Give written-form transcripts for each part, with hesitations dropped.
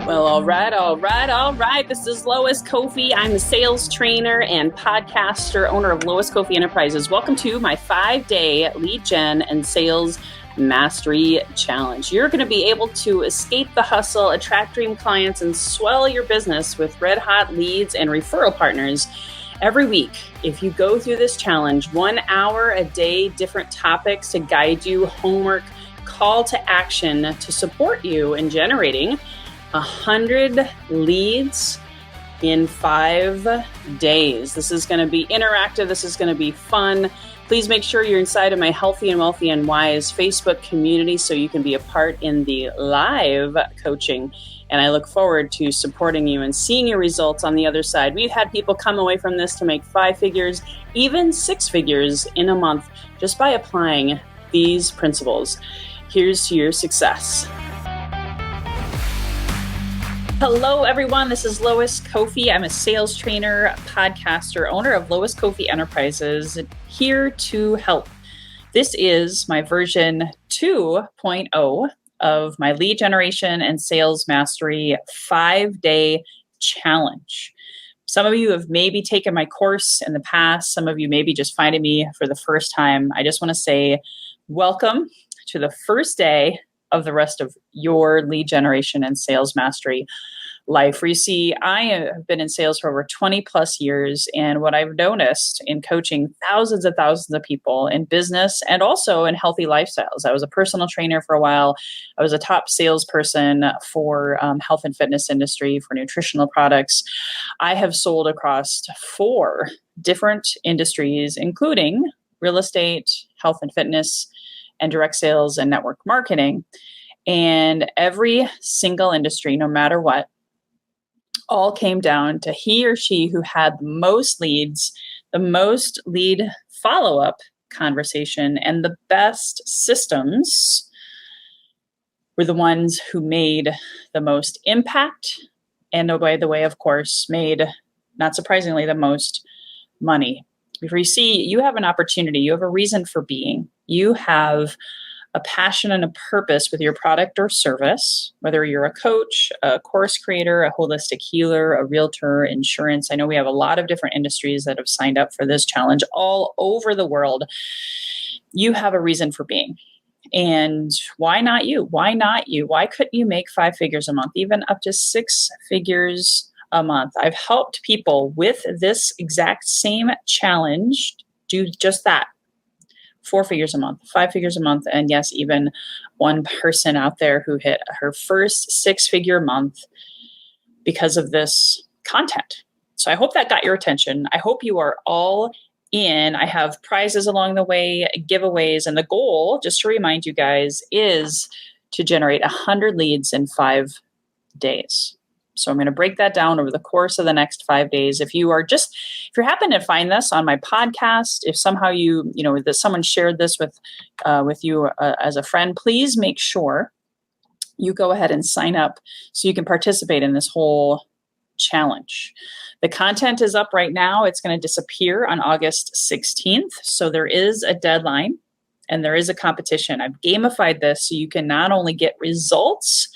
Well, all right. This is Lois Kofi. I'm a sales trainer and podcaster, owner of Lois Kofi Enterprises. Welcome to my 5-day lead gen and sales mastery challenge. You're going to be able to escape the hustle, attract dream clients, and swell your business with red hot leads and referral partners every week. If you go through this challenge, 1 hour a day, different topics to guide you, homework, call to action to support you in generating 100 leads in 5 days. This is going to be interactive. This is going to be fun. Please make sure you're inside of my Healthy and Wealthy and Wise Facebook community so you can be a part in the live coaching. And I look forward to supporting you and seeing your results on the other side. We've had people come away from this to make 5 figures, even 6 figures in a month just by applying these principles. Here's to your success. Hello, everyone. This is Lois Kofi. I'm a sales trainer, podcaster, owner of Lois Kofi Enterprises, here to help. This is my version 2.0 of my lead generation and sales mastery 5-day challenge. Some of you have maybe taken my course in the past. Some of you may be just finding me for the first time. I just want to say welcome to the first day of the rest of your lead generation and sales mastery life. Where you see, I have been in sales for over 20 plus years. And what I've noticed in coaching thousands and thousands of people in business and also in healthy lifestyles. I was a personal trainer for a while. I was a top salesperson for health and fitness industry for nutritional products. I have sold across 4 different industries, including real estate, health and fitness, and direct sales and network marketing. And every single industry, no matter what, all came down to he or she who had the most leads, the most lead follow-up conversation, and the best systems were the ones who made the most impact. And by the way, of course, made, not surprisingly, the most money. Before you see, you have an opportunity, you have a reason for being. You have a passion and a purpose with your product or service, whether you're a coach, a course creator, a holistic healer, a realtor, insurance. I know we have a lot of different industries that have signed up for this challenge all over the world. You have a reason for being. And why not you? Why not you? Why couldn't you make 5 figures a month, even up to 6 figures a month? I've helped people with this exact same challenge do just that. 4 figures a month, 5 figures a month, and yes, even one person out there who hit her first 6-figure month because of this content. So I hope that got your attention. I hope you are all in. I have prizes along the way, giveaways, and the goal, just to remind you guys, is to generate 100 leads in 5 days. So I'm going to break that down over the course of the next 5 days. If you happen to find this on my podcast, if somehow that someone shared this with you as a friend, please make sure you go ahead and sign up so you can participate in this whole challenge. The content is up right now. It's going to disappear on August 16th. So there is a deadline and there is a competition. I've gamified this so you can not only get results,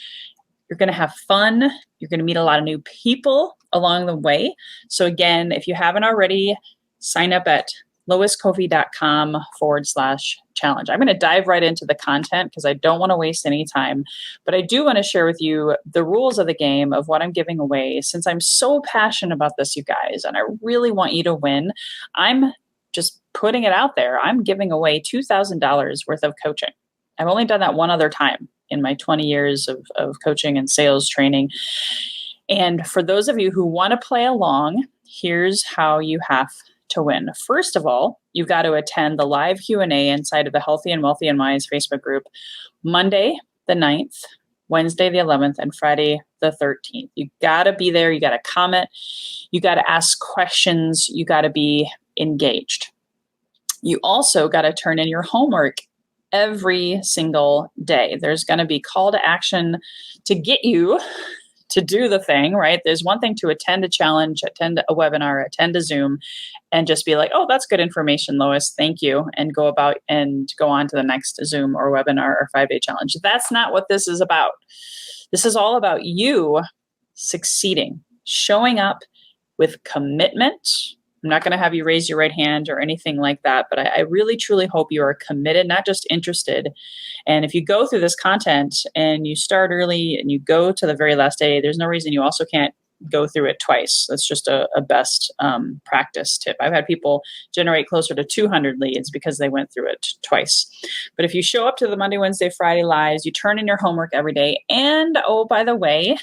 you're going to have fun. You're going to meet a lot of new people along the way. So again, if you haven't already, sign up at loiscoffee.com/challenge. I'm going to dive right into the content because I don't want to waste any time. But I do want to share with you the rules of the game of what I'm giving away. Since I'm so passionate about this, you guys, and I really want you to win, I'm just putting it out there. I'm giving away $2,000 worth of coaching. I've only done that one other time in my 20 years of coaching and sales training. And for those of you who want to play along, here's how you have to win. First of all, you've got to attend the live Q&A inside of the Healthy and Wealthy and Wise Facebook group, Monday the 9th, Wednesday the 11th, and Friday the 13th. You got to be there. You got to comment. You got to ask questions. You got to be engaged. You also got to turn in your homework every single day. There's going to be call to action to get you to do the thing, right? There's one thing to attend a challenge, attend a webinar, attend a Zoom, and just be like, oh, that's good information, Lois. Thank you. And go on to the next Zoom or webinar or 5-day challenge. That's not what this is about. This is all about you succeeding, showing up with commitment. I'm not going to have you raise your right hand or anything like that, but I really truly hope you are committed, not just interested. And if you go through this content and you start early and you go to the very last day, there's no reason you also can't go through it twice. That's just a best practice tip. I've had people generate closer to 200 leads because they went through it twice. But if you show up to the Monday, Wednesday, Friday lives, you turn in your homework every day, and oh, by the way,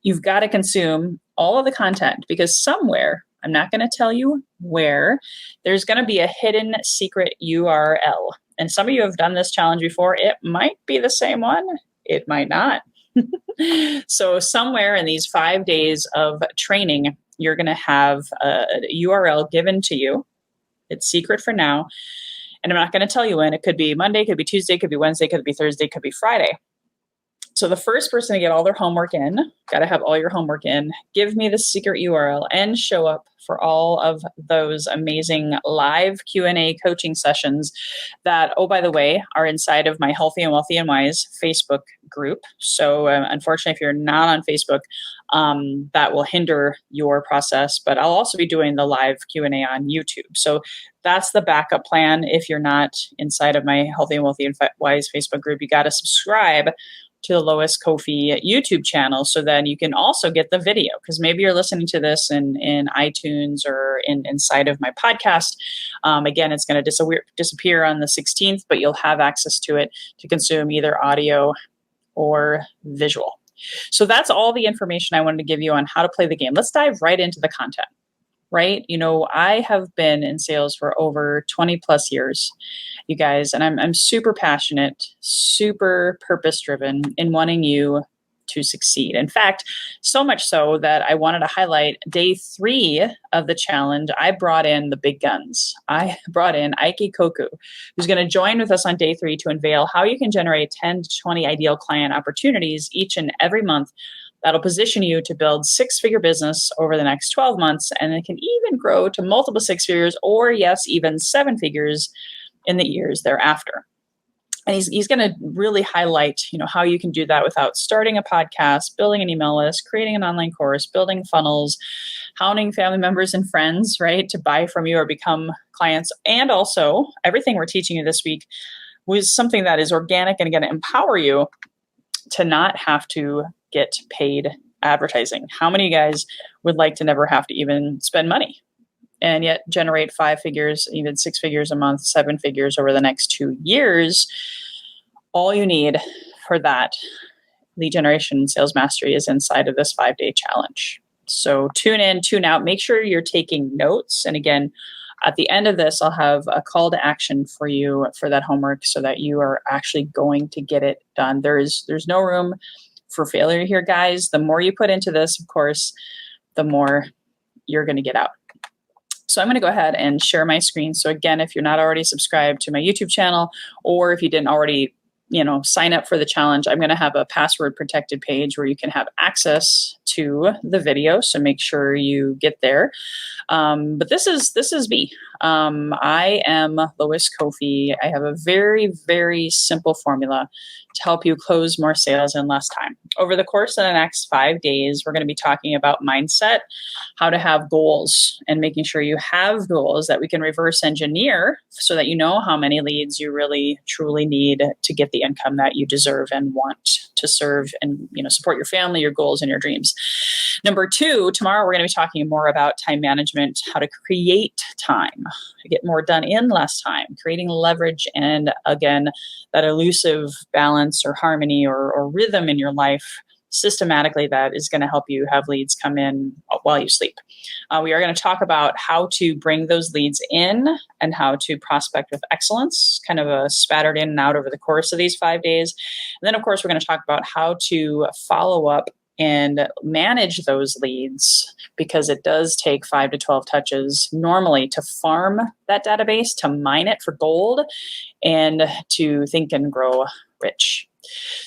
you've got to consume all of the content, because somewhere, I'm not going to tell you where, there's going to be a hidden secret URL. And some of you have done this challenge before. It might be the same one. It might not. So somewhere in these 5 days of training, you're going to have a URL given to you. It's secret for now. And I'm not going to tell you when. It could be Monday, could be Tuesday, could be Wednesday, could be Thursday, could be Friday. So the first person to get all their homework in, got to have all your homework in, give me the secret URL and show up for all of those amazing live Q&A coaching sessions that, oh, by the way, are inside of my Healthy and Wealthy and Wise Facebook group. So unfortunately, if you're not on Facebook, that will hinder your process. But I'll also be doing the live Q&A on YouTube. So that's the backup plan. If you're not inside of my Healthy and Wealthy and Wise Facebook group, you got to subscribe to the Lois Kofi YouTube channel, so then you can also get the video, because maybe you're listening to this in iTunes or inside of my podcast. Again, it's going to disappear on the 16th, but you'll have access to it to consume either audio or visual. So that's all the information I wanted to give you on how to play the game. Let's dive right into the content. Right? You know, I have been in sales for over 20 plus years, you guys, and I'm super passionate, super purpose driven in wanting you to succeed. In fact, so much so that I wanted to highlight day 3 of the challenge. I brought in the big guns. I brought in Ike Koku, who's going to join with us on day 3 to unveil how you can generate 10 to 20 ideal client opportunities each and every month. That'll position you to build 6-figure business over the next 12 months, and it can even grow to multiple 6 figures, or yes, even 7 figures in the years thereafter. And he's going to really highlight, you know, how you can do that without starting a podcast, building an email list, creating an online course, building funnels, hounding family members and friends, right, to buy from you or become clients. And also, everything we're teaching you this week was something that is organic and going to empower you to not have to get paid advertising. How many of you guys would like to never have to even spend money and yet generate 5 figures, even 6 figures a month, 7 figures over the next 2 years? All you need for that lead generation sales mastery is inside of this 5-day challenge. So tune in, tune out, make sure you're taking notes. And again, at the end of this, I'll have a call to action for you for that homework so that you are actually going to get it done. There's no room for failure here, guys. The more you put into this, of course, the more you're going to get out. So I'm going to go ahead and share my screen. So again, if you're not already subscribed to my YouTube channel, or if you didn't already, sign up for the challenge, I'm going to have a password protected page where you can have access to the video. So make sure you get there. But this is me. I am Lois Kofi. I have a very, very simple formula to help you close more sales in less time. Over the course of the next 5 days, we're going to be talking about mindset, how to have goals, and making sure you have goals that we can reverse engineer so that you know how many leads you really, truly need to get the income that you deserve and want to serve and, support your family, your goals, and your dreams. Number 2, tomorrow we're going to be talking more about time management, how to create time, to get more done in less time, creating leverage, and again, that elusive balance or harmony or rhythm in your life systematically that is going to help you have leads come in while you sleep. We are going to talk about how to bring those leads in and how to prospect with excellence, kind of spattered in and out over the course of these 5 days. And then, of course, we're going to talk about how to follow up and manage those leads, because it does take 5 to 12 touches normally to farm that database, to mine it for gold, and to think and grow rich.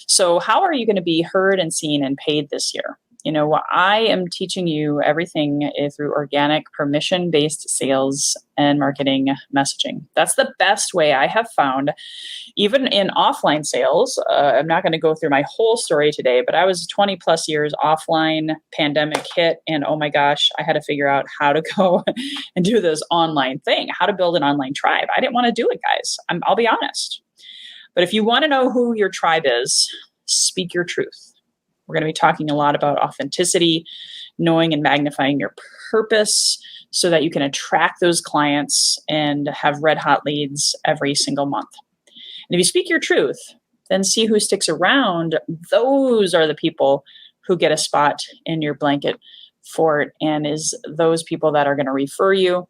So how are you going to be heard and seen and paid this year? I am teaching you everything through organic, permission-based sales and marketing messaging. That's the best way I have found, even in offline sales. I'm not going to go through my whole story today, but I was 20 plus years offline, pandemic hit, and oh my gosh, I had to figure out how to go and do this online thing, how to build an online tribe. I didn't want to do it, guys. I'll be honest. But if you want to know who your tribe is, speak your truth. We're going to be talking a lot about authenticity, knowing and magnifying your purpose so that you can attract those clients and have red hot leads every single month. And if you speak your truth, then see who sticks around. Those are the people who get a spot in your blanket fort, and is those people that are going to refer you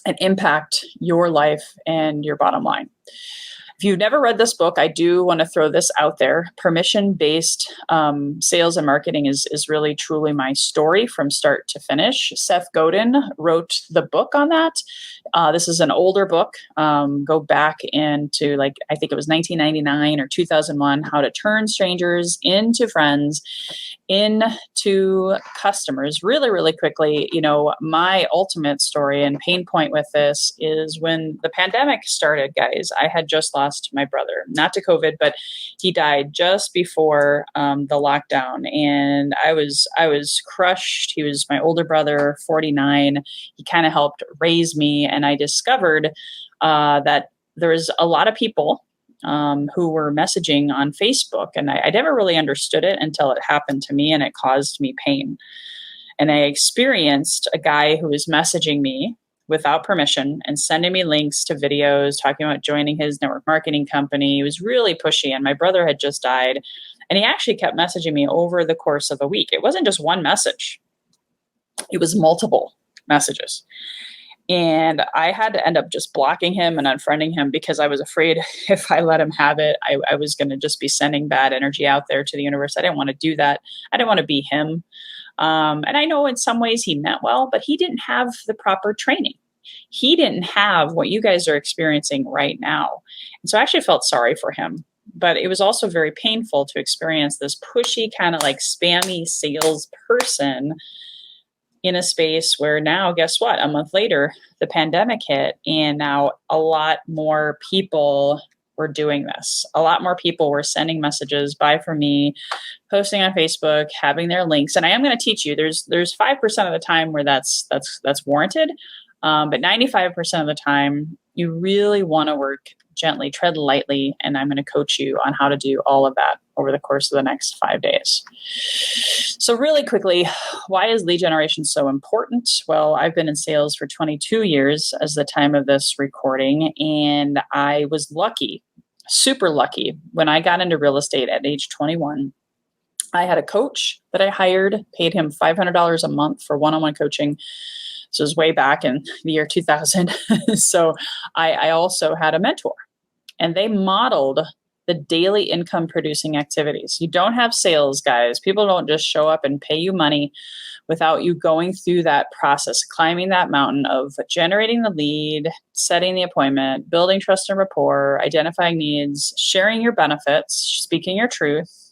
and impact your life and your bottom line. If you've never read this book, I do want to throw this out there. Permission-based sales and marketing is really, truly my story from start to finish. Seth Godin wrote the book on that. This is an older book. Go back into I think it was 1999 or 2001, How to Turn Strangers into Friends, into customers. Really, really quickly, my ultimate story and pain point with this is when the pandemic started, guys. I had just lost my brother, not to COVID, but he died just before the lockdown, and I was crushed. He was my older brother, 49. He kind of helped raise me, and I discovered that there was a lot of people who were messaging on Facebook, and I never really understood it until it happened to me, and it caused me pain. And I experienced a guy who was messaging me without permission and sending me links to videos talking about joining his network marketing company. He was really pushy, and my brother had just died, and he actually kept messaging me over the course of the week. It wasn't just one message. It was multiple messages. And I had to end up just blocking him and unfriending him because I was afraid if I let him have it, I was going to just be sending bad energy out there to the universe. I didn't want to do that. I didn't want to be him. And I know in some ways he meant well, but he didn't have the proper training. He didn't have what you guys are experiencing right now. And so I actually felt sorry for him. But it was also very painful to experience this pushy, kind of spammy sales person in a space where now, guess what? A month later, the pandemic hit, and now a lot more people were doing this. A lot more people were sending messages, buy from me, posting on Facebook, having their links. And I am going to teach you, there's 5% of the time where that's warranted. But 95% of the time, you really want to work gently, tread lightly, and I'm going to coach you on how to do all of that over the course of the next 5 days. So really quickly, why is lead generation so important? Well, I've been in sales for 22 years as the time of this recording, and I was lucky, super lucky, when I got into real estate at age 21. I had a coach that I hired, paid him $500 a month for one-on-one coaching. This was way back in the year 2000. So I also had a mentor, and they modeled the daily income producing activities. You don't have sales, guys. People don't just show up and pay you money without you going through that process, climbing that mountain of generating the lead, setting the appointment, building trust and rapport, identifying needs, sharing your benefits, speaking your truth,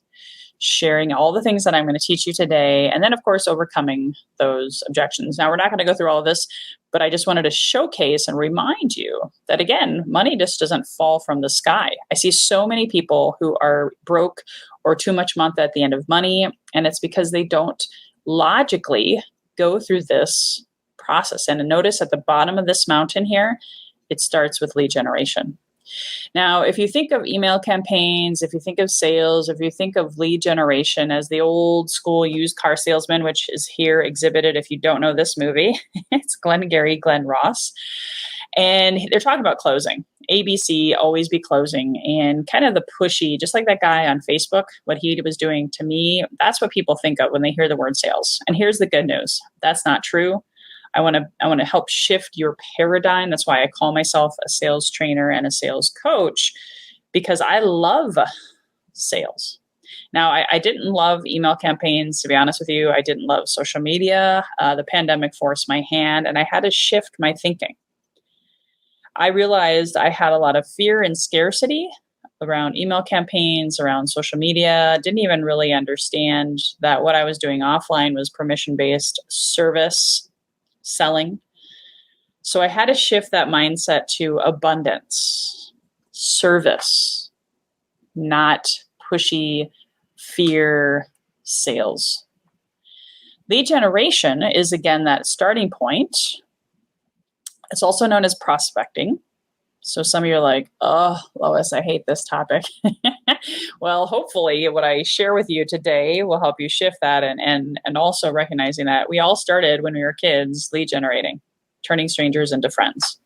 sharing all the things that I'm going to teach you today, and then, of course, overcoming those objections. Now, we're not going to go through all of this, but I just wanted to showcase and remind you that, again, money just doesn't fall from the sky. I see so many people who are broke or too much month at the end of money, and it's because they don't logically go through this process. And notice at the bottom of this mountain here, it starts with lead generation. Now, if you think of email campaigns, if you think of sales, if you think of lead generation as the old school used car salesman, which is here exhibited if you don't know this movie, it's Glenn Ross. And they're talking about closing. ABC, always be closing, and kind of the pushy, just like that guy on Facebook, what he was doing to me, that's what people think of when they hear the word sales. And here's the good news. That's not true. I want to help shift your paradigm. That's why I call myself a sales trainer and a sales coach, because I love sales. Now, I didn't love email campaigns, to be honest with you. I didn't love social media. The pandemic forced my hand, and I had to shift my thinking. I realized I had a lot of fear and scarcity around email campaigns, around social media. Didn't even really understand that what I was doing offline was permission-based service selling. So I had to shift that mindset to abundance, service, not pushy fear sales. Lead generation is, again, that starting point. It's also known as prospecting. So some of you are like, oh, Lois, I hate this topic. Well, hopefully what I share with you today will help you shift that and also recognizing that we all started when we were kids lead generating, turning strangers into friends.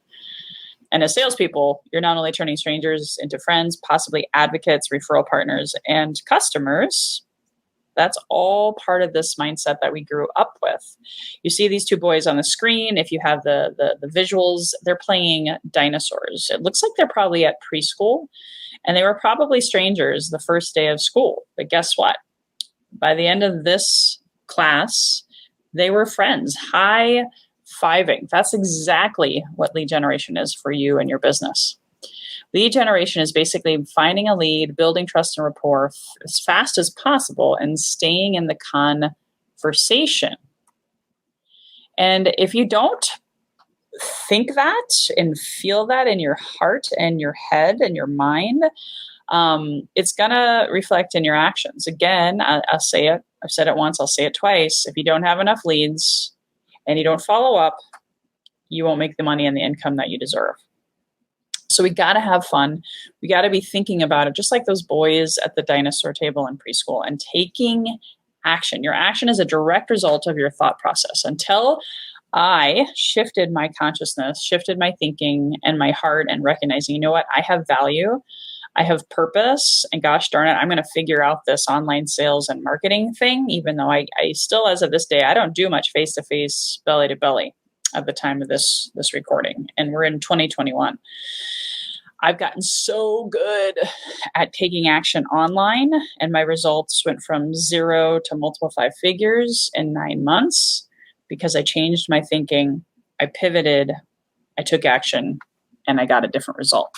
And as salespeople, you're not only turning strangers into friends, possibly advocates, referral partners, and customers. That's all part of this mindset that we grew up with. You see these two boys on the screen. If you have the visuals, they're playing dinosaurs. It looks like they're probably at preschool, and they were probably strangers the first day of school. But guess what? By the end of this class, they were friends, high-fiving. That's exactly what lead generation is for you and your business. Lead generation is basically finding a lead, building trust and rapport as fast as possible, and staying in the conversation. And if you don't think that and feel that in your heart and your head and your mind, it's going to reflect in your actions. Again, I'll say it. I've said it once. I'll say it twice. If you don't have enough leads and you don't follow up, you won't make the money and the income that you deserve. So we got to have fun. We got to be thinking about it, just like those boys at the dinosaur table in preschool, and taking action. Your action is a direct result of your thought process. Until I shifted my consciousness, shifted my thinking and my heart, and recognizing, you know what, I have value, I have purpose, and gosh darn it, I'm going to figure out this online sales and marketing thing, even though I still, as of this day, I don't do much face-to-face, belly-to-belly at the time of this recording. And we're in 2021. I've gotten so good at taking action online, and my results went from 0 to multiple 5 figures in 9 months because I changed my thinking, I pivoted, I took action, and I got a different result.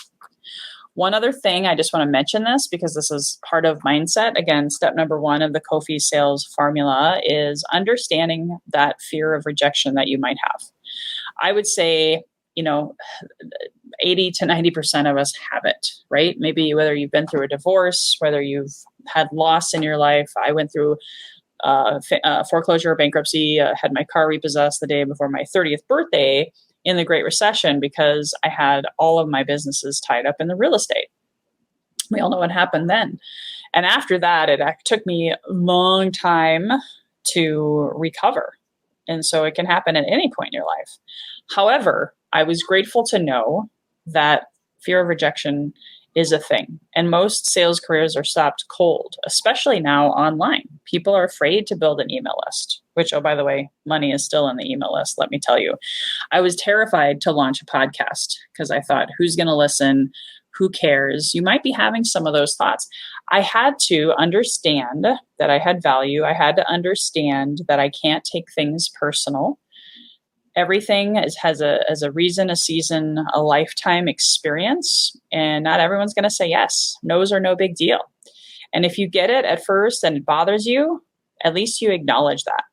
One other thing, I just want to mention this because this is part of mindset. Again, step number 1 of the Kofi sales formula is understanding that fear of rejection that you might have. I would say, 80 to 90% of us have it, right? Maybe whether you've been through a divorce, whether you've had loss in your life. I went through foreclosure or bankruptcy, had my car repossessed the day before my 30th birthday in the Great Recession because I had all of my businesses tied up in the real estate. We all know what happened then. And after that, it took me a long time to recover. And so it can happen at any point in your life. However, I was grateful to know that fear of rejection is a thing. And most sales careers are stopped cold, especially now online. People are afraid to build an email list, which, oh, by the way, money is still in the email list, let me tell you. I was terrified to launch a podcast because I thought, who's going to listen? Who cares? You might be having some of those thoughts. I had to understand that I had value. I had to understand that I can't take things personal. Everything has a reason, a season, a lifetime experience, and not everyone's going to say yes. No's are no big deal. And if you get it at first and it bothers you, at least you acknowledge that.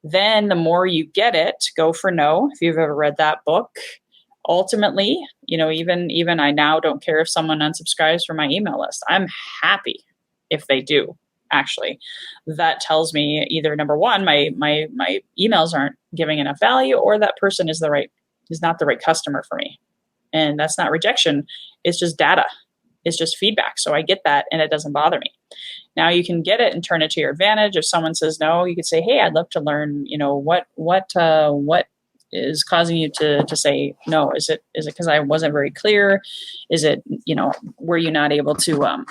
Then the more you get it, go for no. If you've ever read that book, ultimately, even I now don't care if someone unsubscribes from my email list. I'm happy if they do. Actually, that tells me either number one, my emails aren't giving enough value, or that person is not the right customer for me. And that's not rejection. It's just data. It's just feedback. So I get that and it doesn't bother me. Now you can get it and turn it to your advantage. If someone says no, you could say, hey, I'd love to learn, what is causing you to say no? Is it because I wasn't very clear? Is it, were you not able to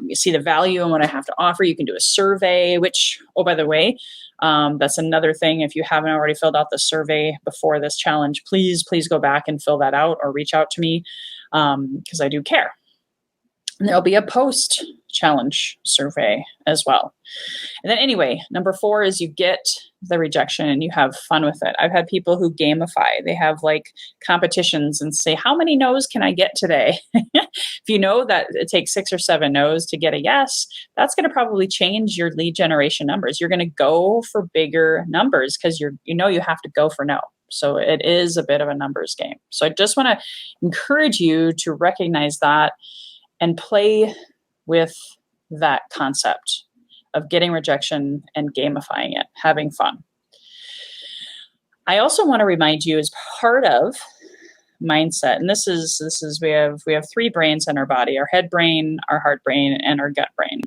you see the value in what I have to offer? You can do a survey, which, oh, by the way, that's another thing. If you haven't already filled out the survey before this challenge, please go back and fill that out or reach out to me because I do care. And there'll be a post challenge survey as well. And then anyway, number 4 is you get the rejection and you have fun with it. I've had people who gamify. They have like competitions and say, how many no's can I get today? If you know that it takes 6 or 7 no's to get a yes, that's going to probably change your lead generation numbers. You're going to go for bigger numbers because you have to go for no. So it is a bit of a numbers game. So I just want to encourage you to recognize that and play with that concept of getting rejection and gamifying it, having fun. I also want to remind you, as part of mindset, and this is we have 3 brains in our body: our head brain, our heart brain, and our gut brain.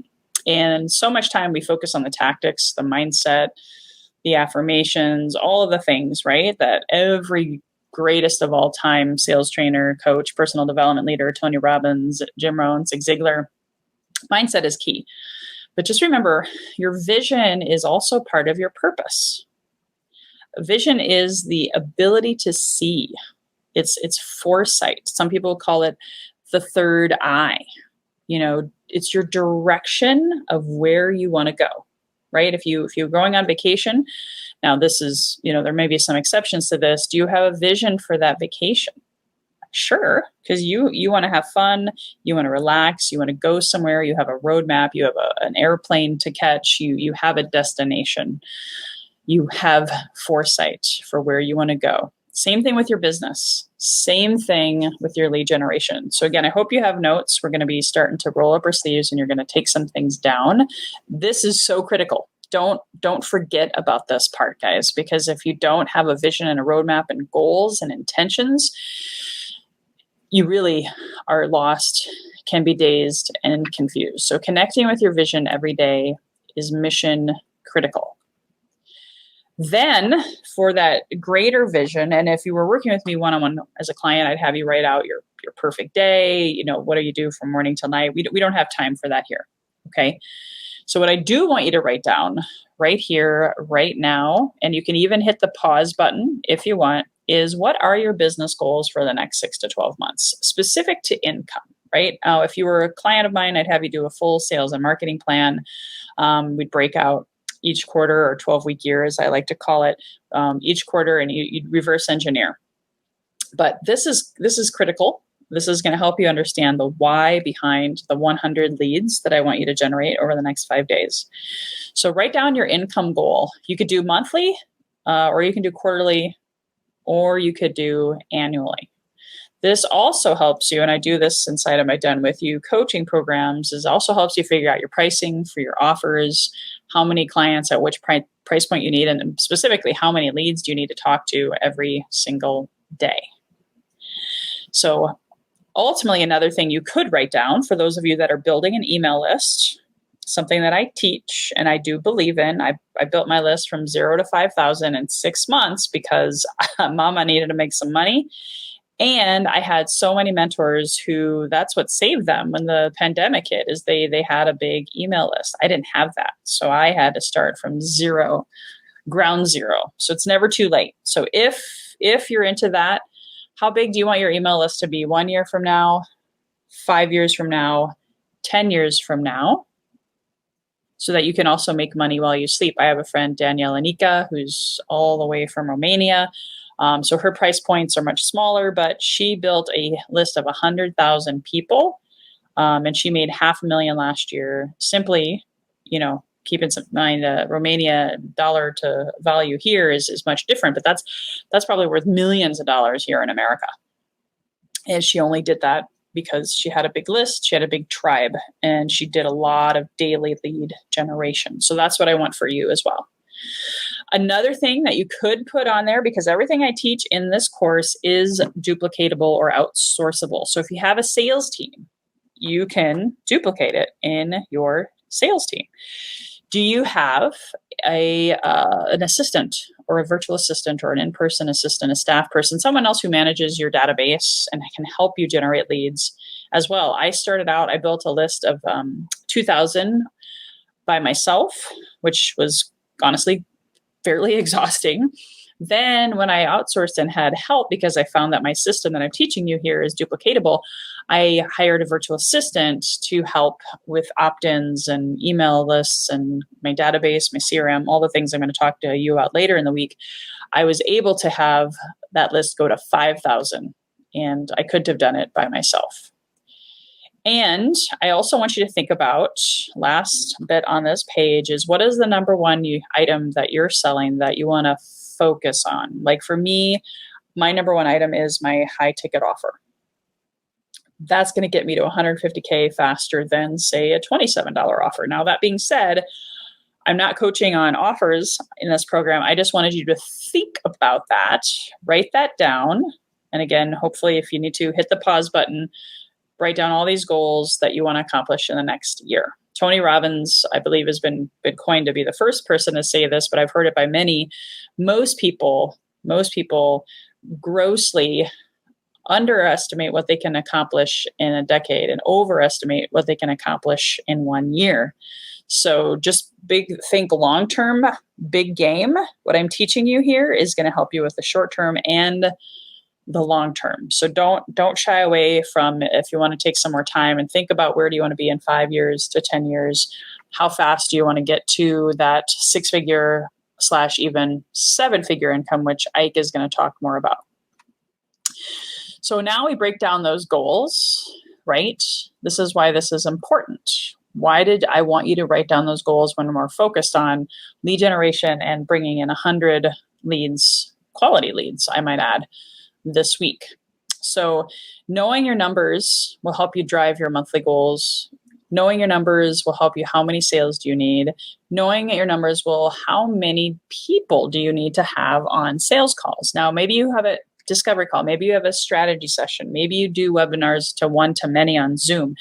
And so much time we focus on the tactics, the mindset, the affirmations, all of the things, right? That every greatest of all time sales trainer, coach, personal development leader, Tony Robbins, Jim Rohn, Zig Ziglar, mindset is key. But just remember, your vision is also part of your purpose. Vision is the ability to see. It's foresight. Some people call it the third eye. It's your direction of where you want to go, right? If you're going on vacation, now this is, there may be some exceptions to this. Do you have a vision for that vacation? Sure, because you want to have fun, you want to relax, you want to go somewhere, you have a roadmap, you have an airplane to catch, you have a destination, you have foresight for where you want to go. Same thing with your business, same thing with your lead generation. So again, I hope you have notes. We're going to be starting to roll up our sleeves and you're going to take some things down. This is so critical. Don't forget about this part, guys, because if you don't have a vision and a roadmap and goals and intentions, you really are lost, can be dazed and confused. So connecting with your vision every day is mission critical. Then for that greater vision, and if you were working with me one-on-one as a client, I'd have you write out your perfect day. What do you do from morning till night? We don't have time for that here. Okay. So what I do want you to write down right here, right now, and you can even hit the pause button if you want, is what are your business goals for the next 6 to 12 months, specific to income, right? If you were a client of mine, I'd have you do a full sales and marketing plan. We'd break out each quarter, or 12-week years, I like to call it, each quarter, and you'd reverse engineer. But this is critical. This is going to help you understand the why behind the 100 leads that I want you to generate over the next 5 days. So write down your income goal. You could do monthly, or you can do quarterly, or you could do annually. This also helps you, and I do this inside of my Done With You coaching programs, is also helps you figure out your pricing for your offers, how many clients at which price point you need, and specifically how many leads do you need to talk to every single day. So ultimately, another thing you could write down for those of you that are building an email list, something that I teach and I do believe in. I built my list from 0 to 5,000 in 6 months because mama needed to make some money. And I had so many mentors who that's what saved them when the pandemic hit, is they had a big email list. I didn't have that. So I had to start from zero, ground zero. So it's never too late. So if you're into that, how big do you want your email list to be 1 year from now, 5 years from now, 10 years from now? So that you can also make money while you sleep. I have a friend, Danielle Anika, who's all the way from Romania. So her price points are much smaller, but she built a list of 100,000 people. And she made $500,000 last year. Simply, keep in mind, Romania dollar to value here is much different, but that's probably worth millions of dollars here in America. And she only did that because she had a big list, she had a big tribe, and she did a lot of daily lead generation. So that's what I want for you as well. Another thing that you could put on there, because everything I teach in this course is duplicatable or outsourceable. So if you have a sales team, you can duplicate it in your sales team. Do you have an assistant or a virtual assistant or an in-person assistant, a staff person, someone else who manages your database and can help you generate leads as well? I built a list of 2,000 by myself, which was honestly fairly exhausting. Then when I outsourced and had help, because I found that my system that I'm teaching you here is duplicatable, I hired a virtual assistant to help with opt-ins and email lists and my database, my CRM, all the things I'm going to talk to you about later in the week. I was able to have that list go to 5,000, and I couldn't have done it by myself. And I also want you to think about, last bit on this page, is what is the number one item that you're selling that you want to focus on? Like for me, my number one item is my high ticket offer. That's going to get me to 150K faster than, say, a $27 offer. Now, that being said, I'm not coaching on offers in this program. I just wanted you to think about that, write that down. And again, hopefully, if you need to, hit the pause button, write down all these goals that you want to accomplish in the next year. Tony Robbins, I believe, has been coined to be the first person to say this, but I've heard it by many. Most people grossly underestimate what they can accomplish in a decade and overestimate what they can accomplish in 1 year. So just think long-term, big game. What I'm teaching you here is going to help you with the short-term and the long-term. So don't shy away from, if you want to take some more time and think about where do you want to be in 5 years to 10 years? How fast do you want to get to that 6-figure / even 7-figure income, which Ike is going to talk more about. So now we break down those goals, right? This is why this is important. Why did I want you to write down those goals when we're focused on lead generation and bringing in 100 leads, quality leads, I might add, this week? So knowing your numbers will help you drive your monthly goals. Knowing your numbers will help you. How many sales do you need? Knowing your numbers will, how many people do you need to have on sales calls? Now, maybe you have a discovery call. Maybe you have a strategy session. Maybe you do webinars to one-to-many on Zoom.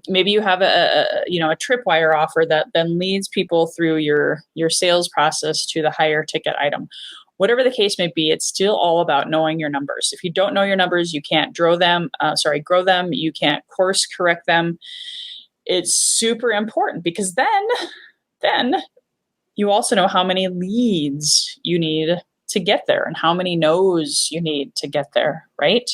Maybe you have a tripwire offer that then leads people through your sales process to the higher ticket item. Whatever the case may be, it's still all about knowing your numbers. If you don't know your numbers, you can't grow them. You can't course correct them. It's super important because then you also know how many leads you need to get there and how many no's you need to get there, right?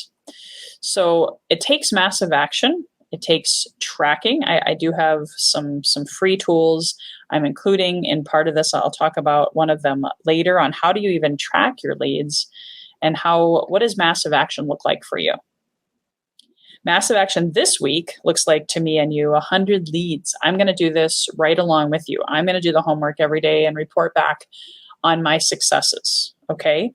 So it takes massive action. It takes tracking. I do have some free tools I'm including in part of this. I'll talk about one of them later on how do you even track your leads and what does massive action look like for you? Massive action this week looks like to me and you 100 leads. I'm going to do this right along with you. I'm going to do the homework every day and report back on my successes. Okay.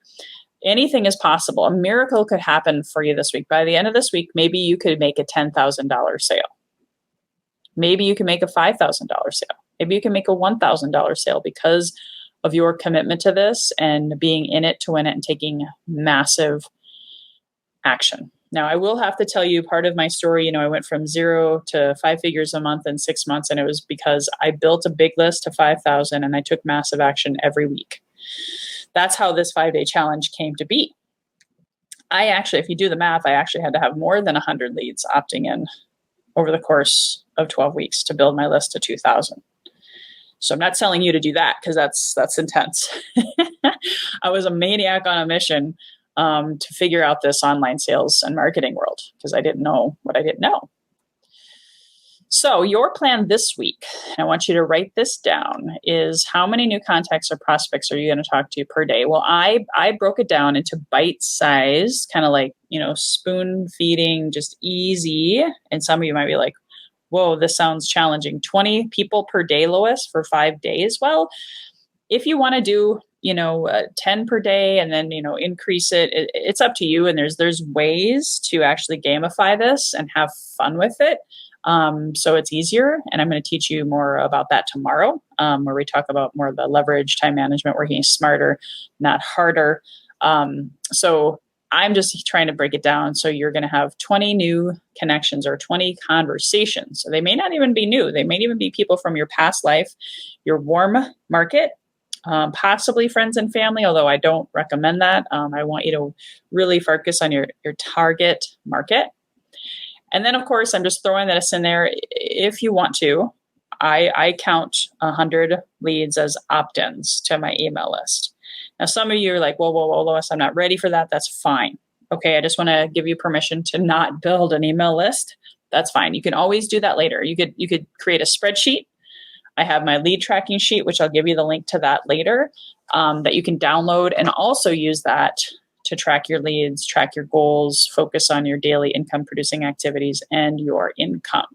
Anything is possible. A miracle could happen for you this week. By the end of this week, maybe you could make a $10,000 sale. Maybe you can make a $5,000 sale. Maybe you can make a $1,000 sale because of your commitment to this and being in it to win it and taking massive action. Now, I will have to tell you part of my story. I went from 0 to 5 figures a month in 6 months, and it was because I built a big list to 5,000 and I took massive action every week. That's how this 5-day challenge came to be. If you do the math, I actually had to have more than 100 leads opting in over the course of 12 weeks to build my list to 2,000. So I'm not telling you to do that because that's intense. I was a maniac on a mission to figure out this online sales and marketing world because I didn't know what I didn't know. So your plan this week, and I want you to write this down, is how many new contacts or prospects are you going to talk to per day? Well, I broke it down into bite-sized, kind of like, spoon feeding, just easy. And some of you might be like, whoa, this sounds challenging. 20 people per day, Lois, for 5 days. Well, if you want to do, 10 per day and then, increase it, it's up to you. And there's ways to actually gamify this and have fun with it. So it's easier. And I'm going to teach you more about that tomorrow, where we talk about more of the leverage, time management, working smarter, not harder. So I'm just trying to break it down. So you're going to have 20 new connections or 20 conversations. So they may not even be new. They may even be people from your past life, your warm market, possibly friends and family, although I don't recommend that. I want you to really focus on your target market. And then, of course, I'm just throwing this in there. If you want to, I count 100 leads as opt-ins to my email list. Now, some of you are like, whoa, Lois, I'm not ready for that. That's fine. Okay, I just want to give you permission to not build an email list. That's fine. You can always do that later. You could create a spreadsheet. I have my lead tracking sheet, which I'll give you the link to that later, that you can download and also use that to track your leads, track your goals, focus on your daily income producing activities and your income.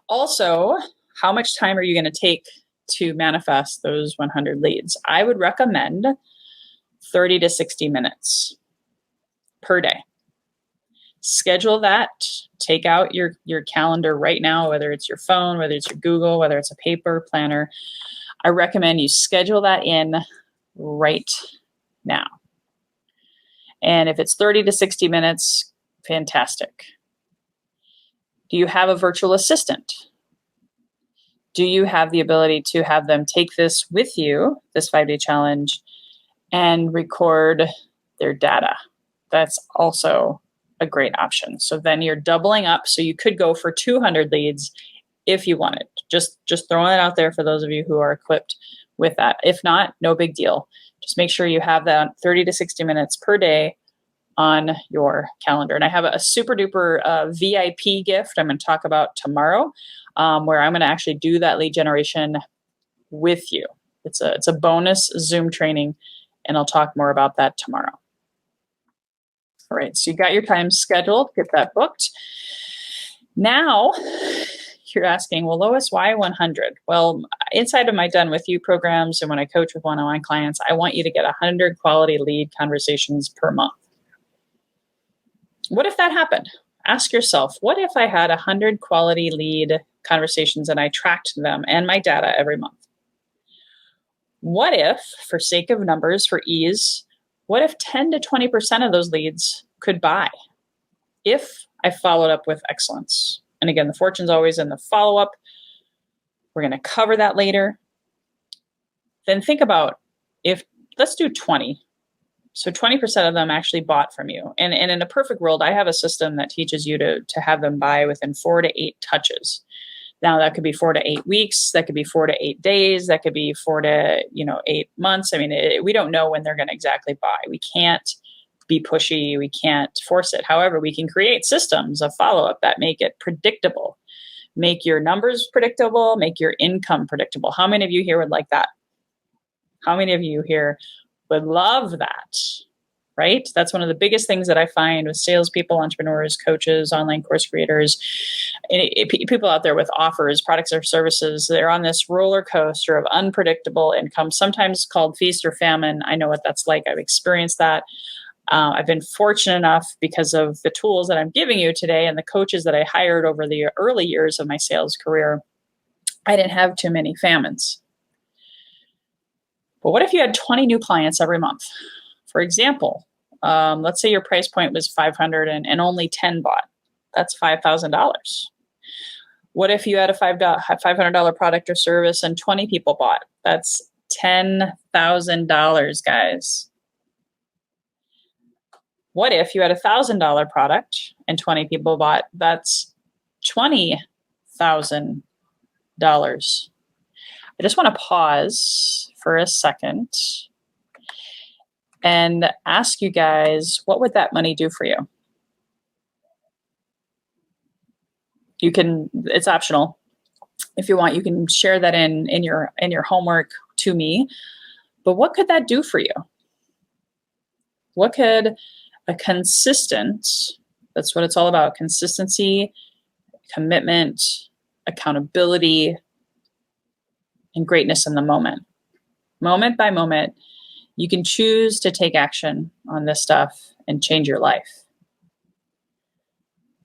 Also, how much time are you going to take to manifest those 100 leads? I would recommend 30 to 60 minutes per day. Schedule that. Take out your calendar right now, whether it's your phone, whether it's your Google, whether it's a paper planner. I recommend you schedule that in right now. And if it's 30 to 60 minutes, fantastic. Do you have a virtual assistant? Do you have the ability to have them take this with you, this 5-day challenge, and record their data? That's also a great option. So then you're doubling up. So you could go for 200 leads if you wanted. Just throwing it out there for those of you who are equipped with that. If not, no big deal. Just make sure you have that 30 to 60 minutes per day on your calendar. And I have a super duper VIP gift I'm going to talk about tomorrow, where I'm going to actually do that lead generation with you. It's a bonus Zoom training, and I'll talk more about that tomorrow. All right, so you got your time scheduled, get that booked. Now you're asking, well, Lois, why 100? Well, inside of my Done With You programs and when I coach with one-on-one clients, I want you to get 100 quality lead conversations per month. What if that happened? Ask yourself, what if I had 100 quality lead conversations and I tracked them and my data every month? What if, for sake of numbers, for ease, what if 10 to 20% of those leads could buy if I followed up with excellence? And again, the fortune's always in the follow-up. We're going to cover that later. Then think about let's do 20. So 20% of them actually bought from you. And in a perfect world, I have a system that teaches you to have them buy within 4 to 8 touches. Now that could be 4 to 8 weeks. That could be 4 to 8 days. That could be 4 to 8 months. I mean, we don't know when they're going to exactly buy. We can't be pushy. We can't force it. However, we can create systems of follow-up that make it predictable, make your numbers predictable, make your income predictable. How many of you here would like that? How many of you here would love that? Right? That's one of the biggest things that I find with salespeople, entrepreneurs, coaches, online course creators, people out there with offers, products or services. They're on this roller coaster of unpredictable income, sometimes called feast or famine. I know what that's like. I've experienced that. I've been fortunate enough because of the tools that I'm giving you today and the coaches that I hired over the early years of my sales career. I didn't have too many famines. But what if you had 20 new clients every month? For example, let's say your price point was $500 and only 10 bought. That's $5,000. What if you had a $500 product or service and 20 people bought? That's $10,000, guys. What if you had a $1,000 product and 20 people bought? That's $20,000. I just want to pause for a second and ask you guys, what would that money do for you? You can, it's optional. If you want, you can share that in your homework to me. But what could that do for you? What could a consistent, that's what it's all about, consistency, commitment, accountability, and greatness in the moment. Moment by moment, you can choose to take action on this stuff and change your life.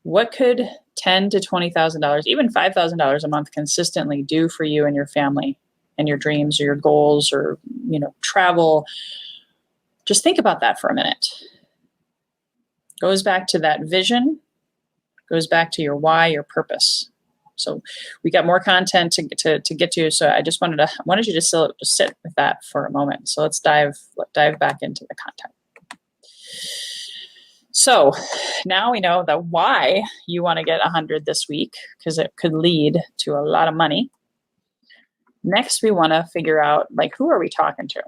What could $10,000 to $20,000, even $5,000 a month consistently do for you and your family and your dreams or your goals or, travel? Just think about that for a minute. Goes back to that vision, goes back to your why, your purpose. So we got more content to get to. So I just wanted you to just sit with that for a moment. So let's dive back into the content. So now we know the why you want to get 100 this week, because it could lead to a lot of money. Next, we want to figure out, who are we talking to?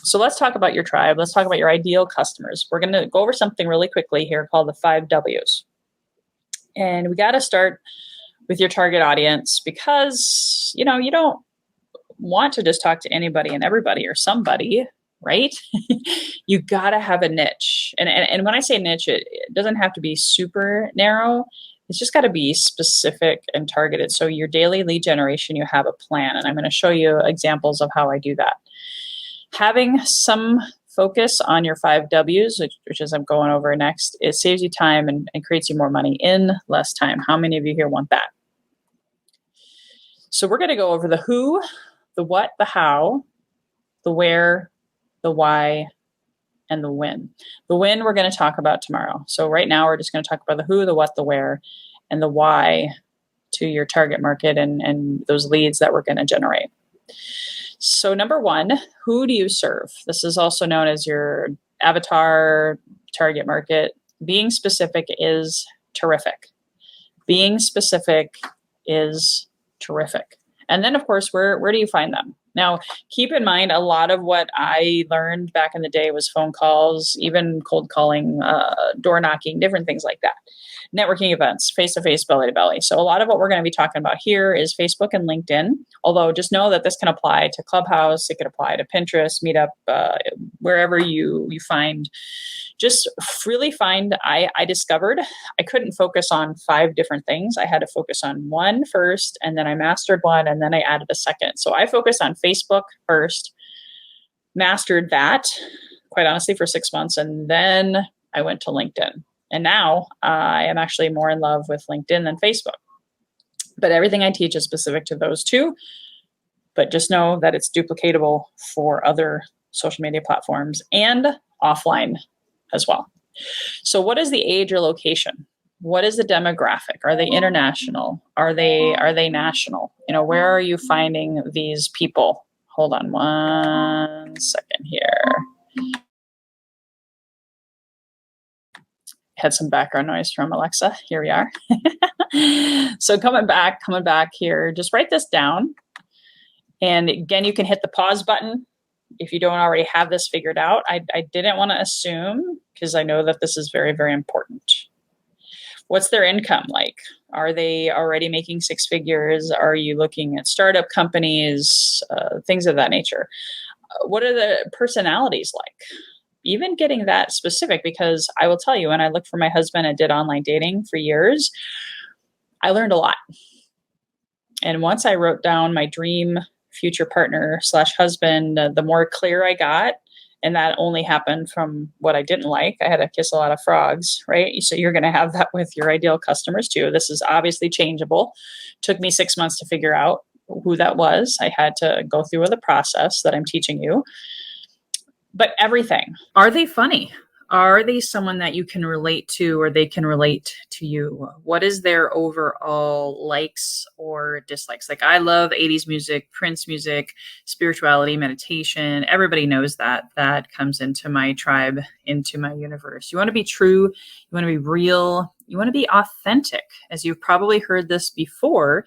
So let's talk about your tribe. Let's talk about your ideal customers. We're going to go over something really quickly here called the 5 W's. And we got to start with your target audience because, you don't want to just talk to anybody and everybody or somebody, right? You got to have a niche. And when I say niche, it doesn't have to be super narrow. It's just got to be specific and targeted. So your daily lead generation, you have a plan. And I'm going to show you examples of how I do that. Having some focus on your 5 W's, which is I'm going over next, it saves you time and creates you more money in less time. How many of you here want that? So we're going to go over the who, the what, the how, the where, the why, and the when. The when we're going to talk about tomorrow. So right now we're just going to talk about the who, the what, the where, and the why to your target market and those leads that we're going to generate. So number 1, who do you serve? This is also known as your avatar target market. Being specific is terrific. Being specific is terrific. And then, of course, where do you find them? Now, keep in mind, a lot of what I learned back in the day was phone calls, even cold calling, door knocking, different things like that. Networking events, face-to-face, belly-to-belly. So a lot of what we're going to be talking about here is Facebook and LinkedIn, although just know that this can apply to Clubhouse, it could apply to Pinterest, Meetup, wherever you find. Just really find, I discovered I couldn't focus on 5 different things. I had to focus on one first, and then I mastered one, and then I added a second. So I focused on Facebook first, mastered that, quite honestly, for 6 months, and then I went to LinkedIn. And now I am actually more in love with LinkedIn than Facebook. But everything I teach is specific to those 2. But just know that it's duplicatable for other social media platforms and offline as well. So what is the age or location? What is the demographic? Are they international? Are they national? Where are you finding these people? Hold on one second here. Had some background noise from Alexa. Here we are. So coming back here, just write this down. And again, you can hit the pause button if you don't already have this figured out. I didn't want to assume because I know that this is very, very important. What's their income like? Are they already making 6 figures? Are you looking at startup companies? Things of that nature. What are the personalities like? Even getting that specific, because I will tell you, when I looked for my husband and did online dating for years, I learned a lot. And once I wrote down my dream future partner / husband, the more clear I got, and that only happened from what I didn't like. I had to kiss a lot of frogs, right? So you're going to have that with your ideal customers too. This is obviously changeable. Took me 6 months to figure out who that was. I had to go through the process that I'm teaching you. But everything. Are they funny? Are they someone that you can relate to or they can relate to you? What is their overall likes or dislikes? Like, I love 80s music, Prince music, spirituality, meditation. Everybody knows that. That comes into my tribe, into my universe. You want to be true. You want to be real. You want to be authentic. As you've probably heard this before,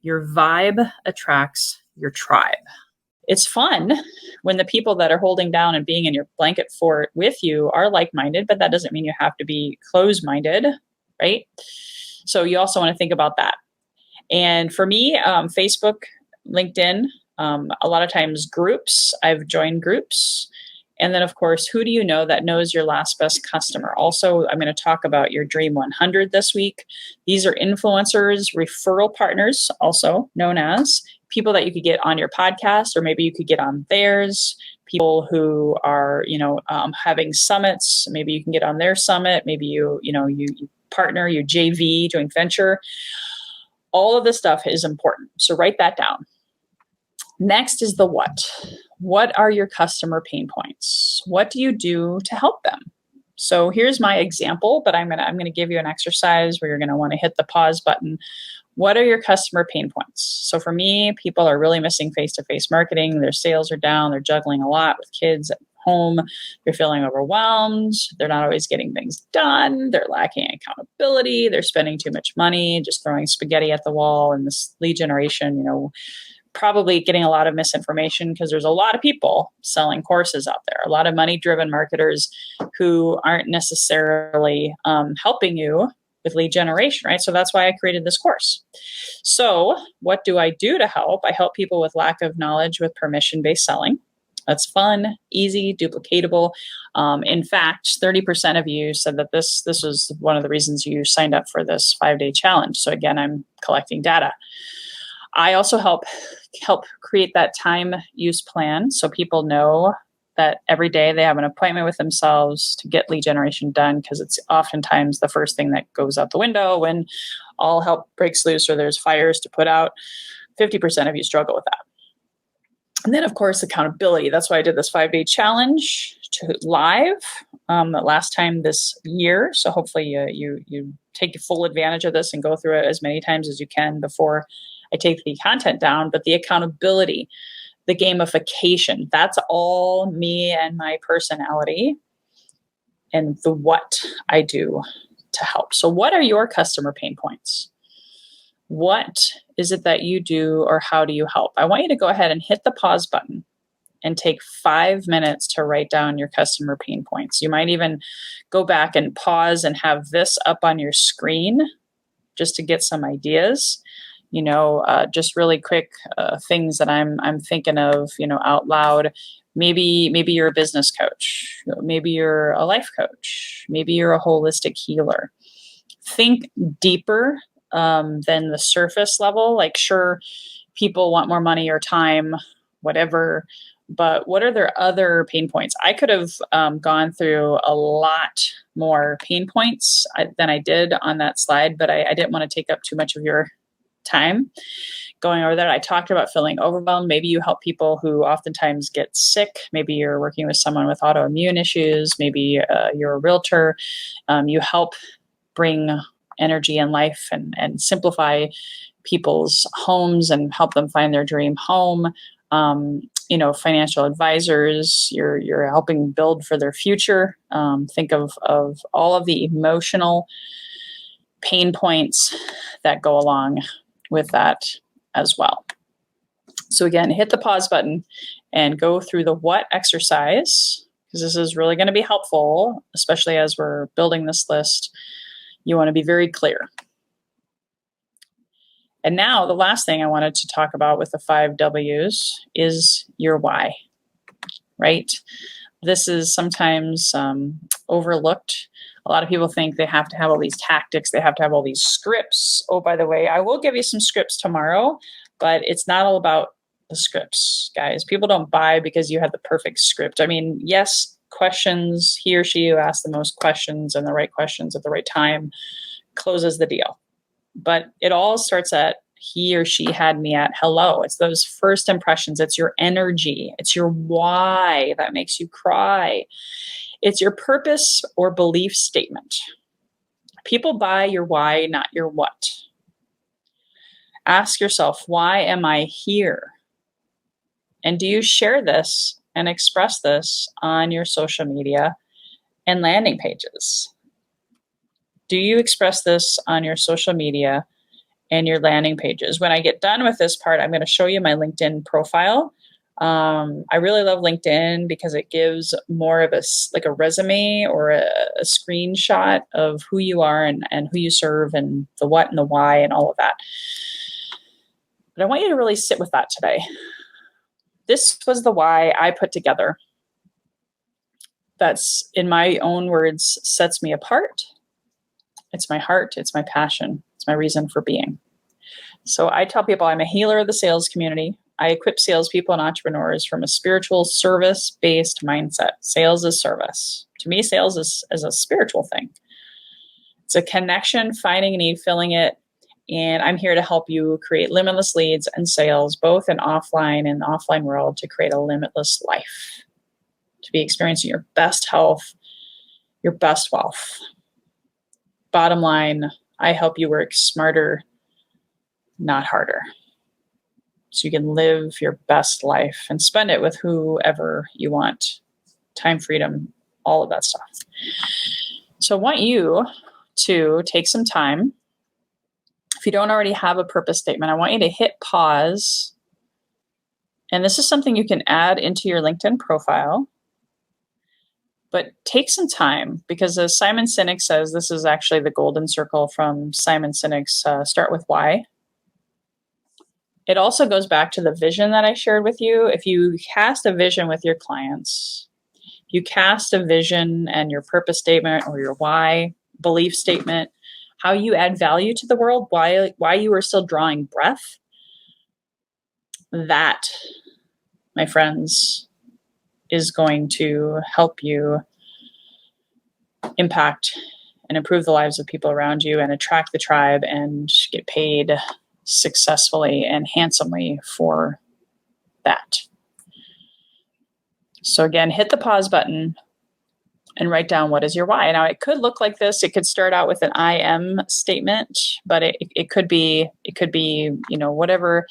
your vibe attracts your tribe. It's fun when the people that are holding down and being in your blanket fort with you are like-minded, but that doesn't mean you have to be closed-minded, right? So you also want to think about that. And for me, Facebook, LinkedIn, a lot of times groups, I've joined groups. And then, of course, who do you know that knows your last best customer? Also, I'm going to talk about your Dream 100 this week. These are influencers, referral partners, also known as people that you could get on your podcast, or maybe you could get on theirs. People who are, having summits. Maybe you can get on their summit. Maybe you partner, you JV, joint venture. All of this stuff is important. So write that down. Next is the what. What are your customer pain points? What do you do to help them? So here's my example, but I'm gonna give you an exercise where you're gonna want to hit the pause button. What are your customer pain points? So for me, people are really missing face-to-face marketing. Their sales are down. They're juggling a lot with kids at home. They're feeling overwhelmed. They're not always getting things done. They're lacking accountability. They're spending too much money, just throwing spaghetti at the wall. And this lead generation, probably getting a lot of misinformation because there's a lot of people selling courses out there, a lot of money-driven marketers who aren't necessarily helping you with lead generation, right? So that's why I created this course. So what do I do to help? I help people with lack of knowledge with permission-based selling. That's fun, easy, duplicatable. In fact, 30% of you said that this was one of the reasons you signed up for this 5-day challenge. So again, I'm collecting data. I also help create that time use plan so people know that every day they have an appointment with themselves to get lead generation done, because it's oftentimes the first thing that goes out the window when all hell breaks loose or there's fires to put out. 50% of you struggle with that. And then, of course, accountability. That's why I did this 5-day challenge to live last time this year. So hopefully you take full advantage of this and go through it as many times as you can before I take the content down. But the accountability, the gamification, that's all me and my personality and the what I do to help. So what are your customer pain points? What is it that you do, or how do you help? I want you to go ahead and hit the pause button and take 5 minutes to write down your customer pain points. You might even go back and pause and have this up on your screen just to get some ideas. Just really quick things that I'm thinking of, out loud. Maybe you're a business coach. Maybe you're a life coach. Maybe you're a holistic healer. Think deeper than the surface level. Like, sure, people want more money or time, whatever, but what are their other pain points? I could have gone through a lot more pain points than I did on that slide, but I didn't want to take up too much of your time going over that. I talked about feeling overwhelmed. Maybe you help people who oftentimes get sick. Maybe you're working with someone with autoimmune issues. Maybe you're a realtor. You help bring energy and life and simplify people's homes and help them find their dream home. Financial advisors, you're helping build for their future. Think of all of the emotional pain points that go along with that as well. So again, hit the pause button and go through the what exercise, because this is really going to be helpful, especially as we're building this list. You want to be very clear. And now the last thing I wanted to talk about with the 5 W's is your why, right? This is sometimes overlooked. A lot of people think they have to have all these tactics. They have to have all these scripts. Oh, by the way, I will give you some scripts tomorrow, but it's not all about the scripts, guys. People don't buy because you have the perfect script. I mean, yes, questions, he or she who asks the most questions and the right questions at the right time closes the deal. But it all starts at he or she had me at hello. It's those first impressions. It's your energy. It's your why that makes you cry. It's your purpose or belief statement. People buy your why, not your what. Ask yourself, why am I here? And do you share this and express this on your social media and landing pages? Do you express this on your social media and your landing pages? When I get done with this part, I'm going to show you my LinkedIn profile. I really love LinkedIn because it gives more of a resume or a screenshot of who you are and who you serve and the what and the why and all of that. But I want you to really sit with that today. This was the why I put together. That's, in my own words, sets me apart. It's my heart. It's my passion. It's my reason for being. So I tell people I'm a healer of the sales community. I equip salespeople and entrepreneurs from a spiritual service-based mindset. Sales is service. To me, sales is a spiritual thing. It's a connection, finding a need, filling it. And I'm here to help you create limitless leads and sales, both in offline and the offline world, to create a limitless life, to be experiencing your best health, your best wealth. Bottom line, I help you work smarter, not harder, so you can live your best life and spend it with whoever you want. Time, freedom, all of that stuff. So I want you to take some time. If you don't already have a purpose statement, I want you to hit pause And this is something you can add into your LinkedIn profile, but take some time, because as Simon Sinek says, this is actually the golden circle from Simon Sinek's Start With Why. It also goes back to the vision that I shared with you. If you cast a vision with your clients, you cast a vision and your purpose statement or your why belief statement, how you add value to the world, why you are still drawing breath, that, my friends, is going to help you impact and improve the lives of people around you and attract the tribe and get paid successfully and handsomely for that. So again, hit the pause button and write down, what is your why? Now, it could look like this. It could start out with an I am statement, but it could be, whatever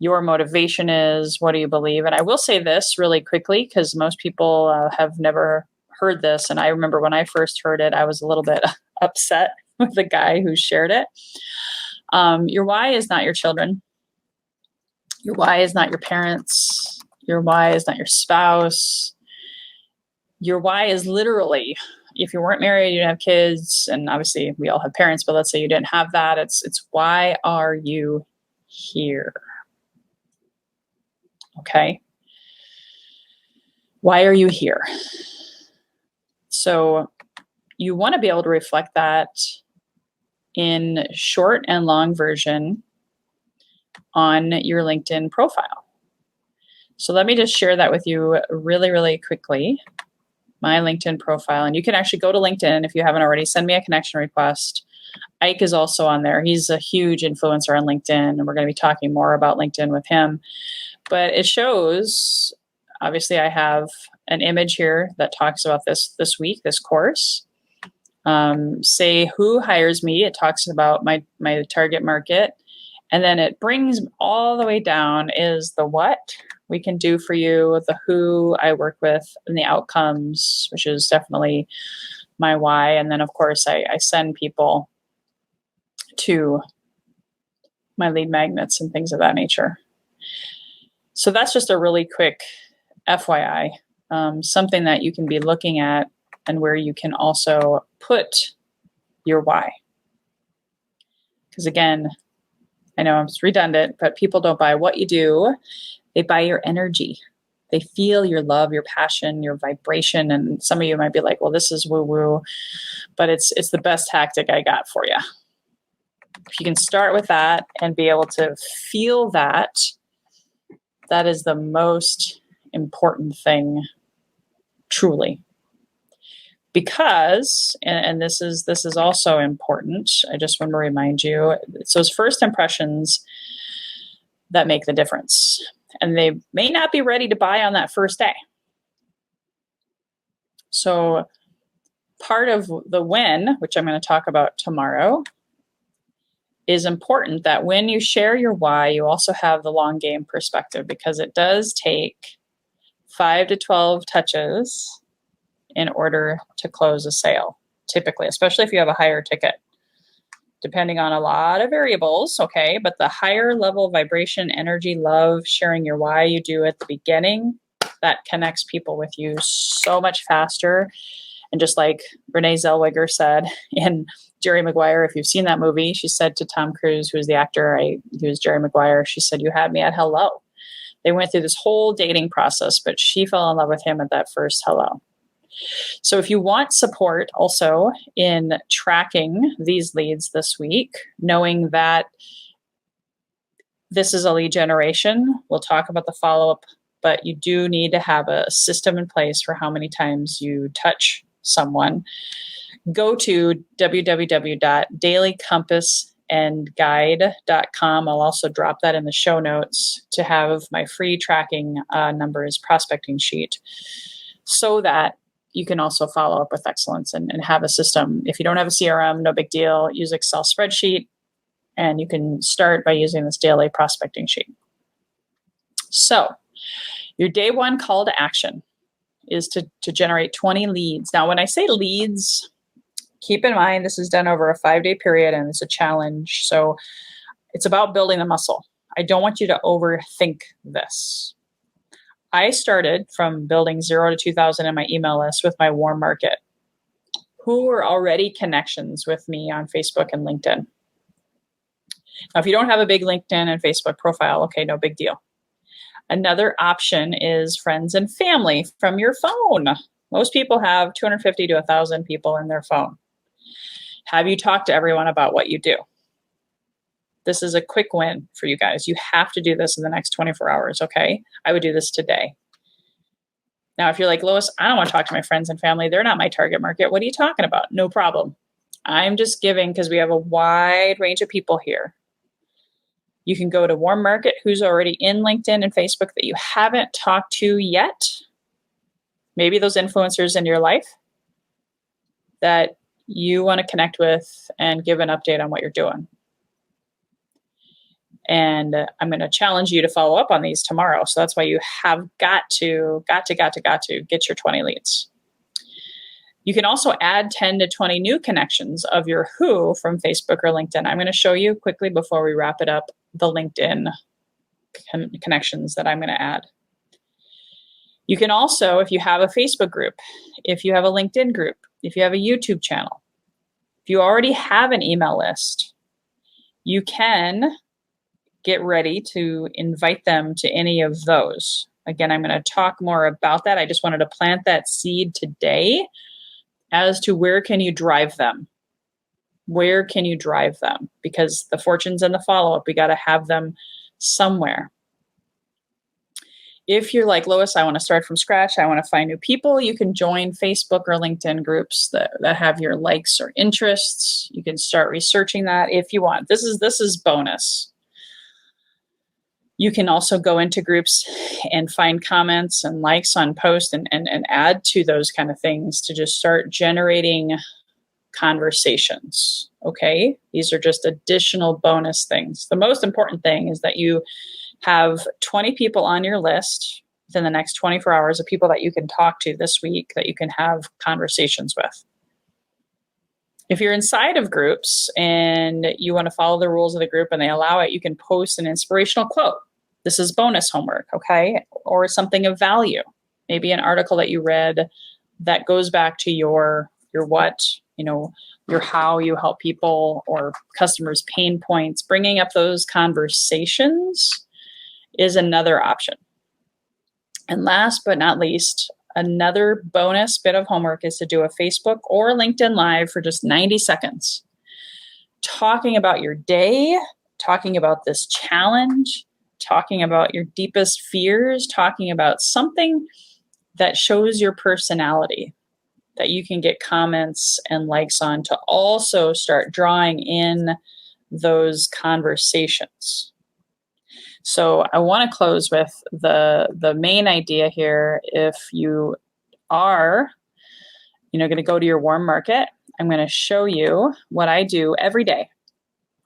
your motivation is. What do you believe? And I will say this really quickly, because most people have never heard this. And I remember when I first heard it, I was a little bit upset with the guy who shared it. Your why is not your children. Your why is not your parents. Your why is not your spouse. Your why is literally, if you weren't married, you didn't have kids, and obviously we all have parents, but let's say you didn't have that. It's why are you here? Okay. Why are you here? So you want to be able to reflect that in short and long version on your LinkedIn profile. So let me just share that with you really, really quickly. My LinkedIn profile. And you can actually go to LinkedIn if you haven't already. Send me a connection request. Ike is also on there. He's a huge influencer on LinkedIn, and we're going to be talking more about LinkedIn with him. But it shows, obviously, I have an image here that talks about this week, this course. Say who hires me. It talks about my target market. And then it brings all the way down is the what we can do for you, the who I work with, and the outcomes, which is definitely my why. And then, of course, I send people to my lead magnets and things of that nature. So that's just a really quick FYI, something that you can be looking at and where you can also put your why. Because again, I know it's redundant, but people don't buy what you do. They buy your energy. They feel your love, your passion, your vibration. And some of you might be like, well, this is woo-woo, but it's the best tactic I got for you. If you can start with that and be able to feel that, that is the most important thing, truly. Because, and this is also important, I just want to remind you, it's those first impressions that make the difference. And they may not be ready to buy on that first day. So part of the win, which I'm going to talk about tomorrow, is important that when you share your why, you also have the long game perspective, because it does take 5 to 12 touches in order to close a sale, typically, especially if you have a higher ticket, depending on a lot of variables, okay? But the higher level vibration, energy, love, sharing your why you do at the beginning, that connects people with you so much faster. And just like Renee Zellweger said in Jerry Maguire, if you've seen that movie, she said to Tom Cruise, who was the actor, he was Jerry Maguire, she said, "You had me at hello." They went through this whole dating process, but she fell in love with him at that first hello. So if you want support also in tracking these leads this week, knowing that this is a lead generation, we'll talk about the follow-up, but you do need to have a system in place for how many times you touch someone. Go to www.dailycompassandguide.com. I'll also drop that in the show notes to have my free tracking numbers prospecting sheet, so that you can also follow up with excellence and have a system. If you don't have a CRM, no big deal. Use Excel spreadsheet, and you can start by using this daily prospecting sheet. So your day one call to action is to generate 20 leads. Now, when I say leads, keep in mind this is done over a 5-day period, and it's a challenge. So it's about building the muscle. I don't want you to overthink this. I started from building 0 to 2,000 in my email list with my warm market, who were already connections with me on Facebook and LinkedIn. Now, if you don't have a big LinkedIn and Facebook profile, okay, no big deal. Another option is friends and family from your phone. Most people have 250 to 1,000 people in their phone. Have you talked to everyone about what you do? This is a quick win for you guys. You have to do this in the next 24 hours, okay? I would do this today. Now, if you're like, Lois, I don't want to talk to my friends and family. They're not my target market. What are you talking about? No problem. I'm just giving because we have a wide range of people here. You can go to warm market who's already in LinkedIn and Facebook that you haven't talked to yet. Maybe those influencers in your life that you want to connect with and give an update on what you're doing. And I'm going to challenge you to follow up on these tomorrow. So that's why you have got to get your 20 leads. You can also add 10 to 20 new connections of your who from Facebook or LinkedIn. I'm going to show you quickly before we wrap it up the LinkedIn connections that I'm going to add. You can also, if you have a Facebook group, if you have a LinkedIn group, if you have a YouTube channel, if you already have an email list, you can get ready to invite them to any of those. Again, I'm going to talk more about that. I just wanted to plant that seed today as to where can you drive them? Where can you drive them? Because the fortunes and the follow-up, we got to have them somewhere. If you're like, Lois, I want to start from scratch, I want to find new people, you can join Facebook or LinkedIn groups that have your likes or interests. You can start researching that if you want. This is bonus. You can also go into groups and find comments and likes on posts and add to those kind of things to just start generating conversations. Okay? These are just additional bonus things. The most important thing is that you have 20 people on your list within the next 24 hours of people that you can talk to this week that you can have conversations with. If you're inside of groups and you want to follow the rules of the group and they allow it, you can post an inspirational quote. This is bonus homework, okay? Or something of value. Maybe an article that you read that goes back to your what, your how you help people or customers' pain points. Bringing up those conversations is another option. And last but not least, another bonus bit of homework is to do a Facebook or LinkedIn Live for just 90 seconds. Talking about your day, talking about this challenge, talking about your deepest fears, talking about something that shows your personality that you can get comments and likes on to also start drawing in those conversations. So I want to close with the main idea here. If you are, going to go to your warm market, I'm going to show you what I do every day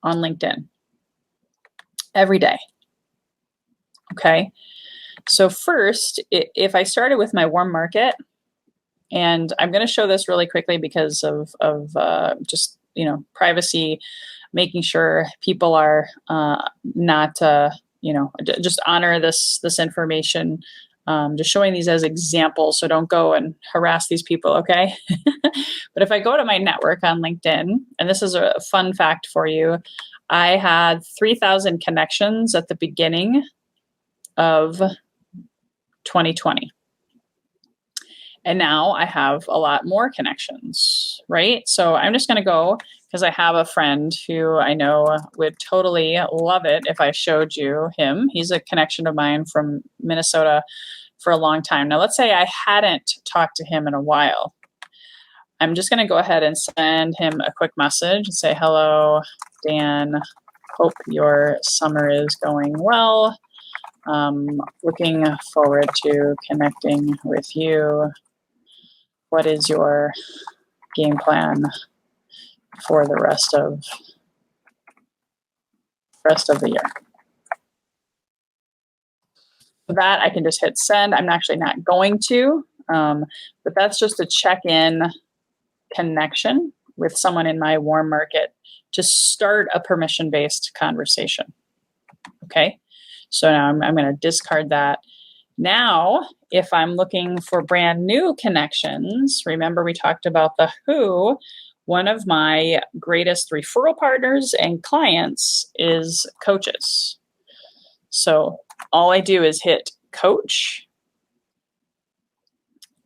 on LinkedIn. Every day. Okay. So first, if I started with my warm market, and I'm going to show this really quickly because of just, privacy, making sure people are not, just honor this information, just showing these as examples. So don't go and harass these people, okay? But if I go to my network on LinkedIn, and this is a fun fact for you, I had 3,000 connections at the beginning of 2020. And now I have a lot more connections, right? So I'm just going to go because I have a friend who I know would totally love it if I showed you him. He's a connection of mine from Minnesota for a long time. Now, let's say I hadn't talked to him in a while. I'm just going to go ahead and send him a quick message and say, hello, Dan. Hope your summer is going well. Looking forward to connecting with you. What is your game plan for the rest of the year? For that, I can just hit send. I'm actually not going to, but that's just a check-in connection with someone in my warm market to start a permission-based conversation. Okay, so now I'm going to discard that. Now, if I'm looking for brand new connections, remember we talked about the who. One of my greatest referral partners and clients is coaches. So all I do is hit coach.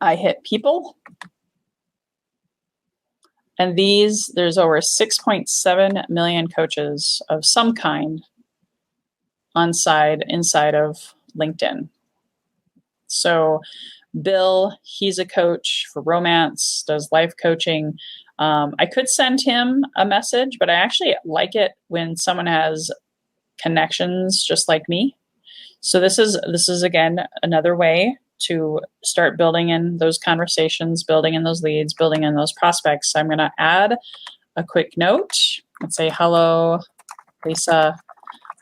I hit people. And there's over 6.7 million coaches of some kind inside of LinkedIn. So Bill, he's a coach for romance, does life coaching. I could send him a message, but I actually like it when someone has connections just like me. So this is again another way to start building in those conversations, building in those leads, building in those prospects. So I'm going to add a quick note and say, hello, Lisa.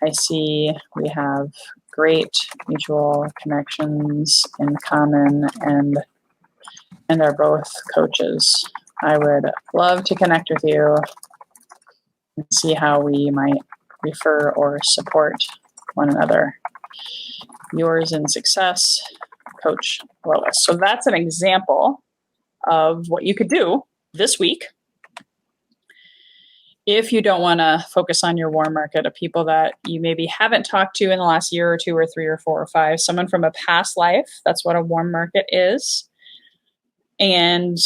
I see we have great mutual connections in common and are both coaches. I would love to connect with you and see how we might refer or support one another. Yours in success, Coach Lois. So that's an example of what you could do this week if you don't want to focus on your warm market of people that you maybe haven't talked to in the last year or two or three or four or five, someone from a past life. That's what a warm market is. And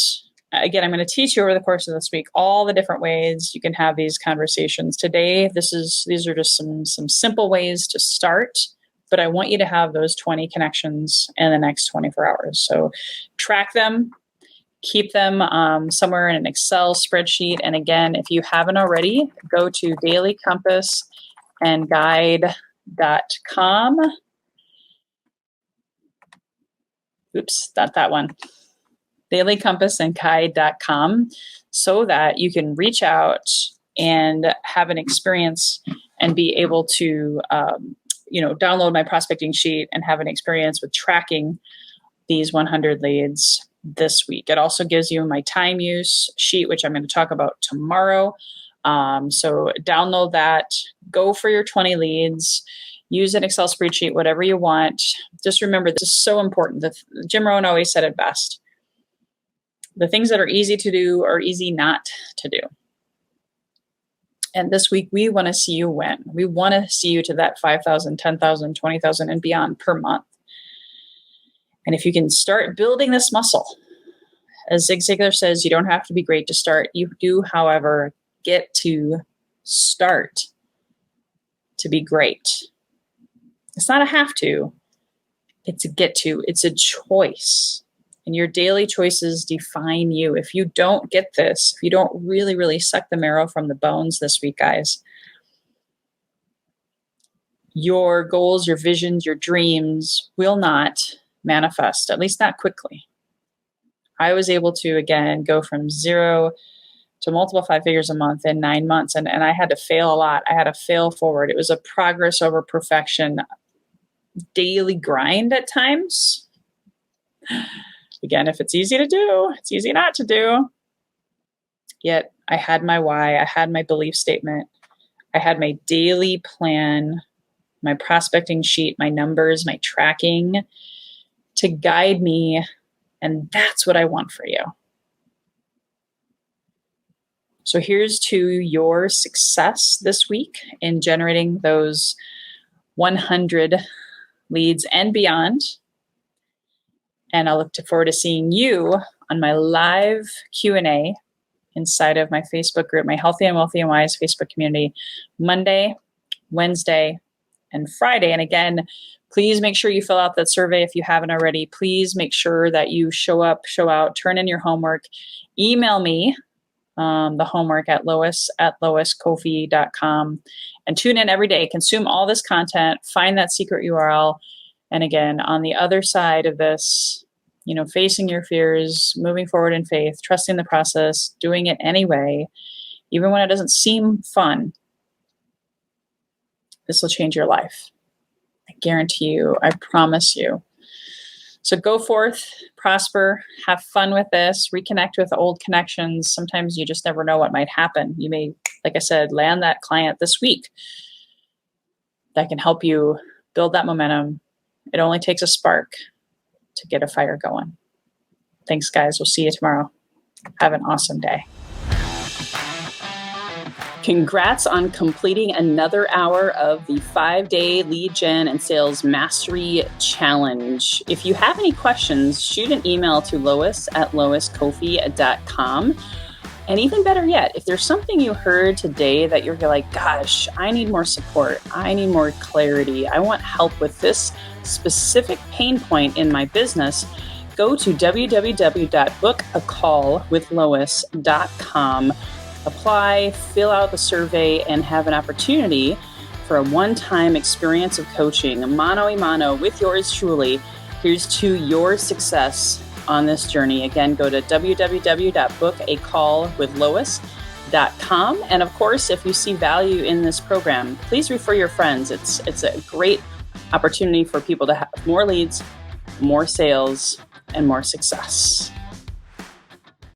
again, I'm going to teach you over the course of this week all the different ways you can have these conversations. Today, these are just some simple ways to start, but I want you to have those 20 connections in the next 24 hours. So track them, keep them somewhere in an Excel spreadsheet. And again, if you haven't already, go to dailycompassandguide.com. Oops, not that one. dailycompassandguide.com so that you can reach out and have an experience and be able to download my prospecting sheet and have an experience with tracking these 100 leads this week. It also gives you my time use sheet, which I'm going to talk about tomorrow. So download that, go for your 20 leads, use an Excel spreadsheet, whatever you want. Just remember, this is so important. Jim Rohn always said it best. The things that are easy to do are easy not to do. And this week, we want to see you win. We want to see you to that 5,000, 10,000, 20,000 and beyond per month. And if you can start building this muscle, as Zig Ziglar says, you don't have to be great to start. You do, however, get to start to be great. It's not a have to, it's a get to. It's a choice. And your daily choices define you. If you don't get this, if you don't really, really suck the marrow from the bones this week, guys, your goals, your visions, your dreams will not manifest, at least not quickly. I was able to, again, go from 0 to multiple 5 figures a month in 9 months. And I had to fail a lot. I had to fail forward. It was a progress over perfection, daily grind at times. Again, if it's easy to do, it's easy not to do. Yet I had my why, I had my belief statement, I had my daily plan, my prospecting sheet, my numbers, my tracking to guide me. And that's what I want for you. So here's to your success this week in generating those 100 leads and beyond. And I'll look forward to seeing you on my live Q&A inside of my Facebook group, my Healthy and Wealthy and Wise Facebook community, Monday, Wednesday, and Friday. And again, please make sure you fill out that survey if you haven't already. Please make sure that you show up, show out, turn in your homework. Email me the homework at lois@loiscoffee.com and tune in every day. Consume all this content, find that secret URL. And again, on the other side of this, facing your fears, moving forward in faith, trusting the process, doing it anyway, even when it doesn't seem fun, this will change your life. I guarantee you, I promise you. So go forth, prosper, have fun with this, reconnect with old connections. Sometimes you just never know what might happen. You may, like I said, land that client this week that can help you build that momentum It only takes a spark to get a fire going. Thanks, guys. We'll see you tomorrow. Have an awesome day. Congrats on completing another hour of the 5-day lead gen and sales mastery challenge. If you have any questions, shoot an email to lois@loiscoffee.com. And even better yet, if there's something you heard today that you're like, gosh, I need more support, I need more clarity, I want help with this specific pain point in my business, go to www.bookacallwithlois.com. Apply, fill out the survey, and have an opportunity for a one-time experience of coaching, mano a mano with yours truly. Here's to your success on this journey. Again, go to www.bookacallwithlois.com. And of course, if you see value in this program, please refer your friends. It's a great opportunity for people to have more leads, more sales, and more success.